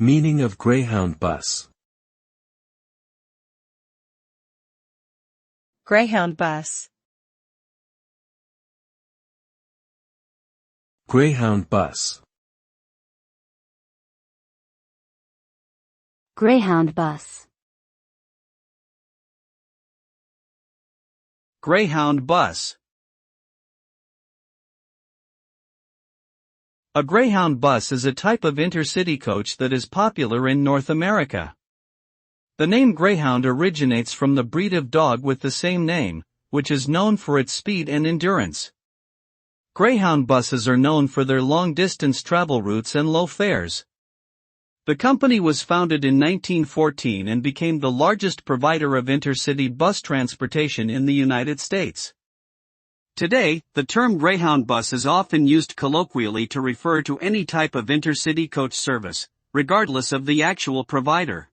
Meaning of Greyhound bus. Greyhound bus. Greyhound bus. Greyhound bus. Greyhound bus. A Greyhound bus is a type of intercity coach that is popular in North America. The name Greyhound originates from the breed of dog with the same name, which is known for its speed and endurance. Greyhound buses are known for their long-distance travel routes and low fares. The company was founded in 1914 and became the largest provider of intercity bus transportation in the United States. Today, the term Greyhound bus is often used colloquially to refer to any type of intercity coach service, regardless of the actual provider.